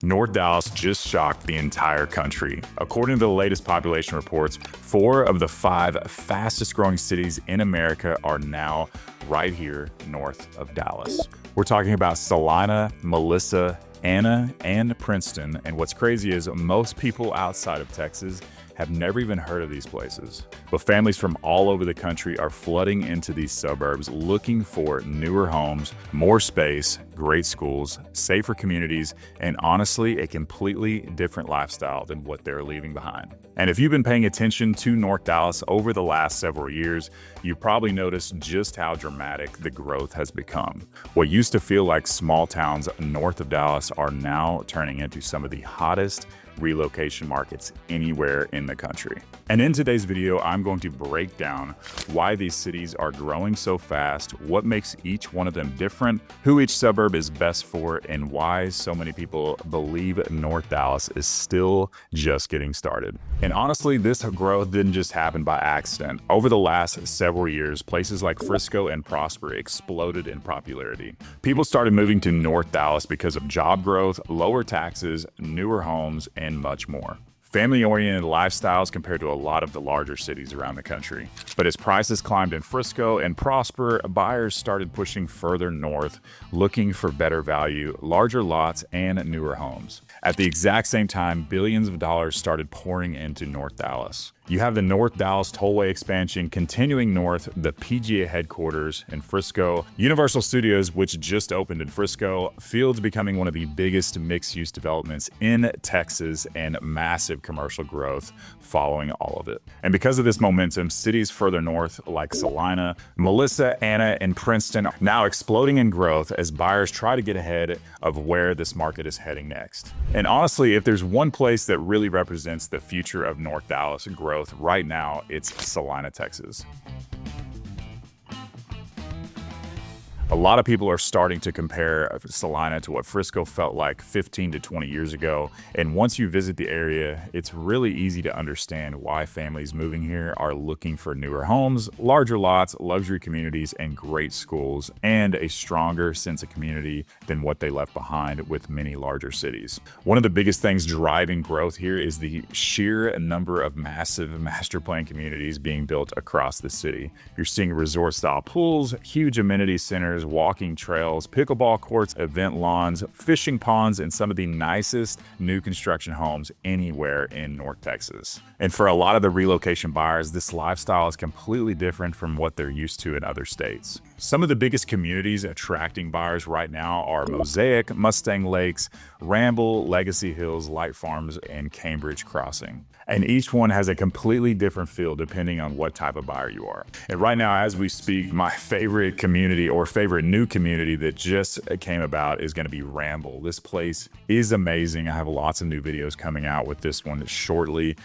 North Dallas just shocked the entire country. According to the latest population reports, 4 of the 5 fastest growing cities in America are now right here north of Dallas. We're talking about Celina, Melissa, Anna, and Princeton. And what's crazy is most people outside of Texas have never even heard of these places. But families from all over the country are flooding into these suburbs looking for newer homes, more space, great schools, safer communities, and honestly, a completely different lifestyle than what they're leaving behind. And if you've been paying attention to North Dallas over the last several years, you probably noticed just how dramatic the growth has become. What used to feel like small towns north of Dallas are now turning into some of the hottest relocation markets anywhere in the country. And in today's video, I'm going to break down why these cities are growing so fast, what makes each one of them different, who each suburb is best for, and why so many people believe North Dallas is still just getting started. And honestly, this growth didn't just happen by accident. Over the last several years, places like Frisco and Prosper exploded in popularity. People started moving to North Dallas because of job growth, lower taxes, newer homes, and much more. Family-oriented lifestyles compared to a lot of the larger cities around the country. But as prices climbed in Frisco and Prosper, buyers started pushing further north, looking for better value, larger lots, and newer homes. At the exact same time, billions of dollars started pouring into North Dallas. You have the North Dallas Tollway expansion continuing north, the PGA headquarters in Frisco, Universal Studios, which just opened in Frisco, Fields becoming one of the biggest mixed-use developments in Texas, and massive commercial growth following all of it. And because of this momentum, cities further north like Celina, Melissa, Anna, and Princeton are now exploding in growth as buyers try to get ahead of where this market is heading next. And honestly, if there's one place that really represents the future of North Dallas growth right now, it's Celina, Texas. A lot of people are starting to compare Celina to what Frisco felt like 15 to 20 years ago. And once you visit the area, it's really easy to understand why families moving here are looking for newer homes, larger lots, luxury communities, and great schools, and a stronger sense of community than what they left behind with many larger cities. One of the biggest things driving growth here is the sheer number of massive master plan communities being built across the city. You're seeing resort-style pools, huge amenity centers, walking trails, pickleball courts, event lawns, fishing ponds, and some of the nicest new construction homes anywhere in North Texas. And for a lot of the relocation buyers, this lifestyle is completely different from what they're used to in other states. Some of the biggest communities attracting buyers right now are Mosaic, Mustang Lakes, Ramble, Legacy Hills, Light Farms, and Cambridge Crossing. And each one has a completely different feel depending on what type of buyer you are. And right now, as we speak, my favorite community or favorite new community that just came about is going to be Ramble. This place is amazing. I have lots of new videos coming out with this one shortly.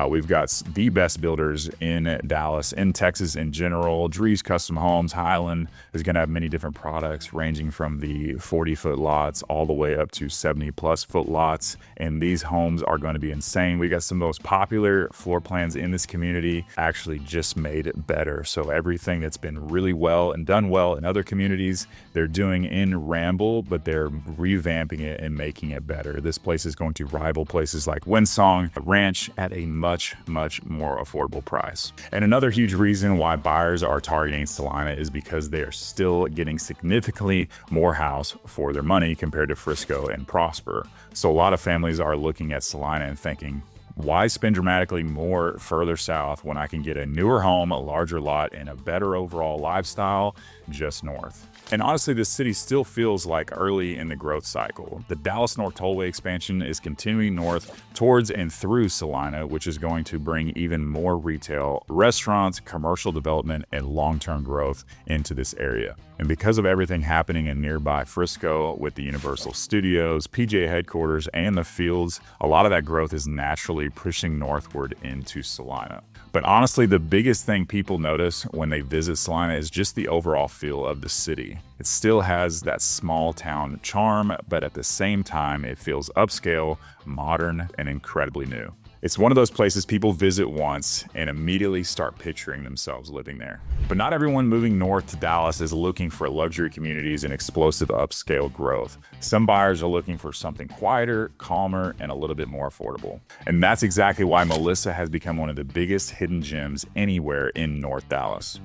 We've got the best builders in Dallas, in Texas in general. Drees Custom Homes, Highland is going to have many different products ranging from the 40-foot lots all the way up to 70-plus foot lots. And these homes are going to be insane. We got some of those popular floor plans in this community actually just made it better. So everything that's been really well and done well in other communities, they're doing in Ramble, but they're revamping it and making it better. This place is going to rival places like Windsong Ranch at a much more affordable price. And another huge reason why buyers are targeting Celina is because they are still getting significantly more house for their money compared to Frisco and Prosper. So a lot of families are looking at Celina and thinking, why spend dramatically more further south when I can get a newer home, a larger lot, and a better overall lifestyle just north? And honestly, this city still feels like early in the growth cycle. The Dallas North Tollway expansion is continuing north towards and through Celina, which is going to bring even more retail, restaurants, commercial development, and long-term growth into this area. And because of everything happening in nearby Frisco with the Universal Studios, PGA headquarters, and the Fields, a lot of that growth is naturally pushing northward into Celina. But honestly, the biggest thing people notice when they visit Celina is just the overall feel of the city. It still has that small town charm, but at the same time, it feels upscale, modern, and incredibly new. It's one of those places people visit once and immediately start picturing themselves living there. But not everyone moving north to Dallas is looking for luxury communities and explosive upscale growth. Some buyers are looking for something quieter, calmer, and a little bit more affordable. And that's exactly why Melissa has become one of the biggest hidden gems anywhere in North Dallas.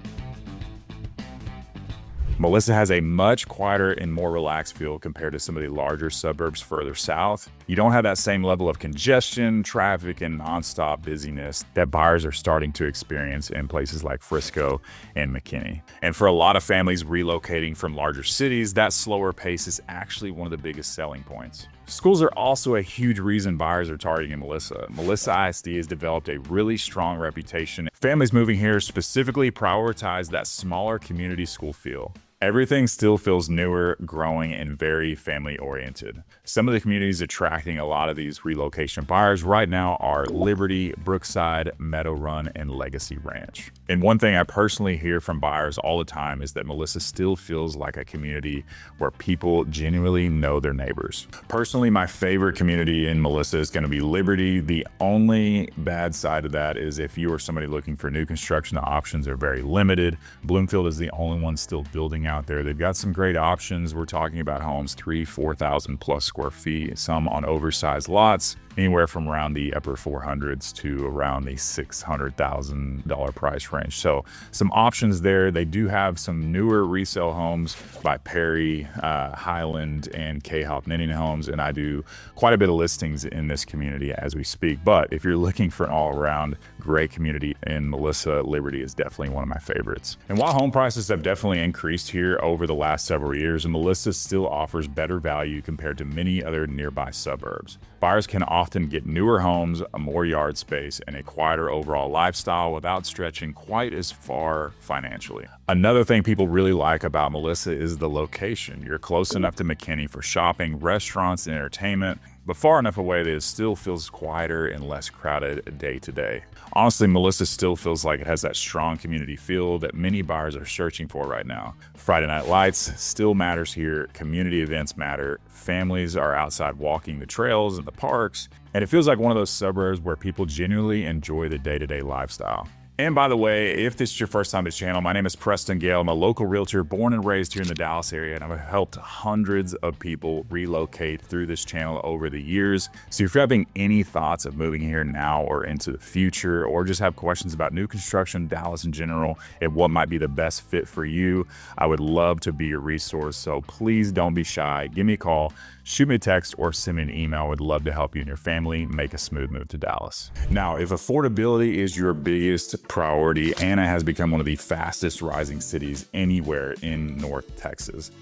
Melissa has a much quieter and more relaxed feel compared to some of the larger suburbs further south. You don't have that same level of congestion, traffic, and nonstop busyness that buyers are starting to experience in places like Frisco and McKinney. And for a lot of families relocating from larger cities, that slower pace is actually one of the biggest selling points. Schools are also a huge reason buyers are targeting Melissa. Melissa ISD has developed a really strong reputation. Families moving here specifically prioritize that smaller community school feel. Everything still feels newer, growing, and very family-oriented. Some of the communities attracting a lot of these relocation buyers right now are Liberty, Brookside, Meadow Run, and Legacy Ranch. And one thing I personally hear from buyers all the time is that Melissa still feels like a community where people genuinely know their neighbors. Personally, my favorite community in Melissa is going to be Liberty. The only bad side of that is if you are somebody looking for new construction, the options are very limited. Bloomfield is the only one still building out there. They've got some great options. We're talking about homes 3,000-4,000 plus square feet, some on oversized lots, anywhere from around the upper 400s to around the $600,000 price range. So some options there. They do have some newer resale homes by Perry, Highland, and K-Hop Knitting Homes, and I do quite a bit of listings in this community as we speak. But if you're looking for an all-around great community in Melissa, Liberty is definitely one of my favorites. And while home prices have definitely increased here over the last several years, Melissa still offers better value compared to many other nearby suburbs. Buyers can often get newer homes, a more yard space, and a quieter overall lifestyle without stretching quite as far financially. Another thing people really like about Melissa is the location. You're close enough to McKinney for shopping, restaurants, and entertainment, but far enough away that it still feels quieter and less crowded day to day. Honestly, Melissa still feels like it has that strong community feel that many buyers are searching for right now. Friday night lights still matters here, community events matter, families are outside walking the trails and the parks, and it feels like one of those suburbs where people genuinely enjoy the day-to-day lifestyle. And by the way, if this is your first time to the channel, my name is Preston Gale. I'm a local realtor born and raised here in the Dallas area, and I've helped hundreds of people relocate through this channel over the years. So if you're having any thoughts of moving here now or into the future, or just have questions about new construction, Dallas in general, and what might be the best fit for you, I would love to be your resource. So please don't be shy. Give me a call, shoot me a text, or send me an email. I would love to help you and your family make a smooth move to Dallas. Now, if affordability is your biggest priority, Anna has become one of the fastest rising cities anywhere in North Texas.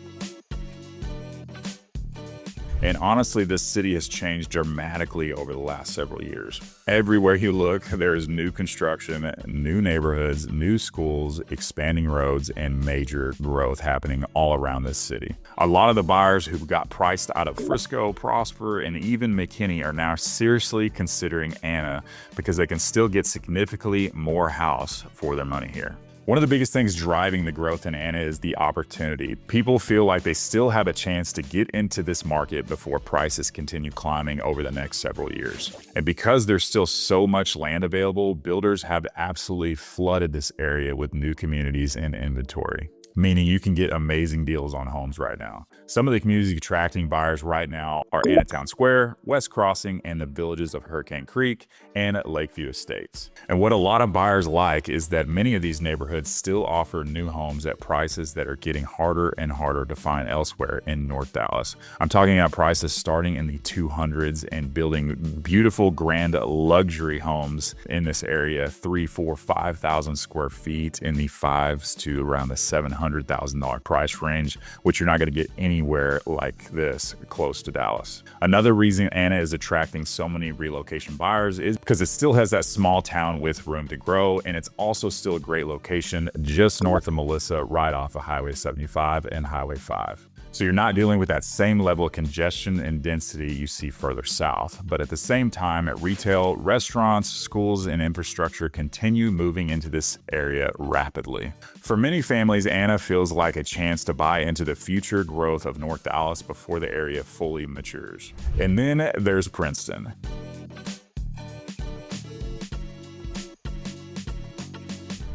And honestly, this city has changed dramatically over the last several years. Everywhere you look, there is new construction, new neighborhoods, new schools, expanding roads, and major growth happening all around this city. A lot of the buyers who got priced out of Frisco, Prosper, and even McKinney are now seriously considering Anna because they can still get significantly more house for their money here. One of the biggest things driving the growth in Anna is the opportunity. People feel like they still have a chance to get into this market before prices continue climbing over the next several years. And because there's still so much land available, builders have absolutely flooded this area with new communities and inventory, meaning you can get amazing deals on homes right now. Some of the communities attracting buyers right now are Annatown Square, West Crossing, and the villages of Hurricane Creek and Lakeview Estates. And what a lot of buyers like is that many of these neighborhoods still offer new homes at prices that are getting harder and harder to find elsewhere in North Dallas. I'm talking about prices starting in the 200s and building beautiful, grand luxury homes in this area, 3,000, 4,000, 5,000 square feet in the 5s to around the $700,000 price range, which you're not going to get anywhere like this close to Dallas. Another reason Anna is attracting so many relocation buyers is because it still has that small town with room to grow, and it's also still a great location just north of Melissa, right off of Highway 75 and Highway 5. So you're not dealing with that same level of congestion and density you see further south. But at the same time, retail, restaurants, schools, and infrastructure continue moving into this area rapidly. For many families, Anna feels like a chance to buy into the future growth of North Dallas before the area fully matures. And then there's Princeton.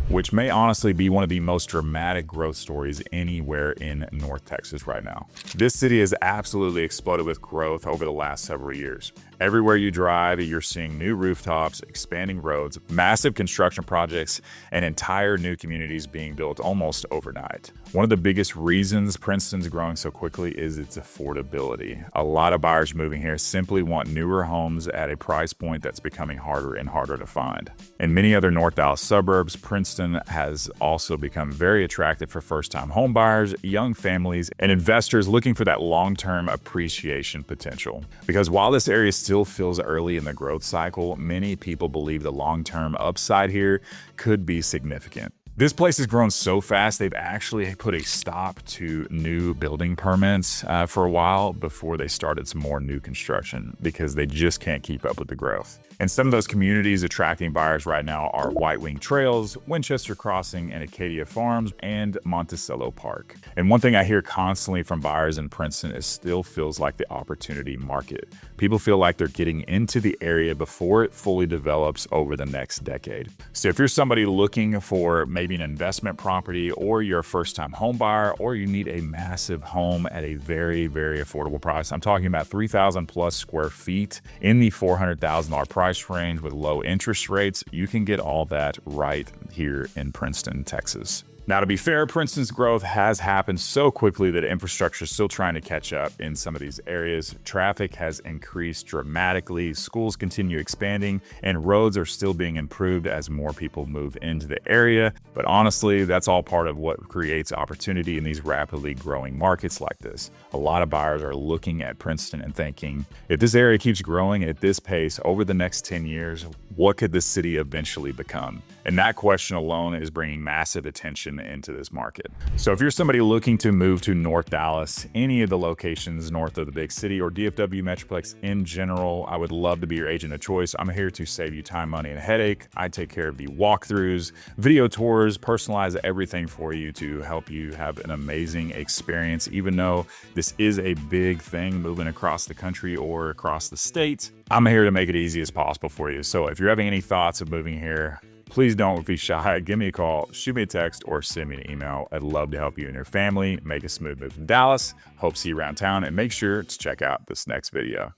which may honestly be one of the most dramatic growth stories anywhere in North Texas right now. This city has absolutely exploded with growth over the last several years. Everywhere you drive, you're seeing new rooftops, expanding roads, massive construction projects, and entire new communities being built almost overnight. One of the biggest reasons Princeton's growing so quickly is its affordability. A lot of buyers moving here simply want newer homes at a price point that's becoming harder and harder to find. In many other North Dallas suburbs, Princeton has also become very attractive for first-time home buyers, young families, and investors looking for that long-term appreciation potential. Because while this area still feels early in the growth cycle, many people believe the long-term upside here could be significant. This place has grown so fast, they've actually put a stop to new building permits for a while before they started some more new construction because they just can't keep up with the growth. And some of those communities attracting buyers right now are White Wing Trails, Winchester Crossing, and Acadia Farms, and Monticello Park. And one thing I hear constantly from buyers in Princeton is still feels like the opportunity market. People feel like they're getting into the area before it fully develops over the next decade. So if you're somebody looking for maybe an investment property, or you're a first-time home buyer, or you need a massive home at a very, very affordable price, I'm talking about 3,000 plus square feet in the $400,000 price range with low interest rates, you can get all that right here in Princeton, Texas. Now, to be fair, Princeton's growth has happened so quickly that infrastructure is still trying to catch up in some of these areas. Traffic has increased dramatically, schools continue expanding, and roads are still being improved as more people move into the area. But honestly, that's all part of what creates opportunity in these rapidly growing markets like this. A lot of buyers are looking at Princeton and thinking, if this area keeps growing at this pace over the next 10 years, what could this city eventually become? And that question alone is bringing massive attention into this market. So if you're somebody looking to move to North Dallas, any of the locations north of the big city, or DFW Metroplex in general, I would love to be your agent of choice. I'm here to save you time, money, and a headache. I take care of the walkthroughs, video tours, personalize everything for you to help you have an amazing experience. Even though this is a big thing moving across the country or across the state, I'm here to make it easy as possible for you. So if you're having any thoughts of moving here, please don't be shy. Give me a call, shoot me a text, or send me an email. I'd love to help you and your family make a smooth move from Dallas. Hope to see you around town, and make sure to check out this next video.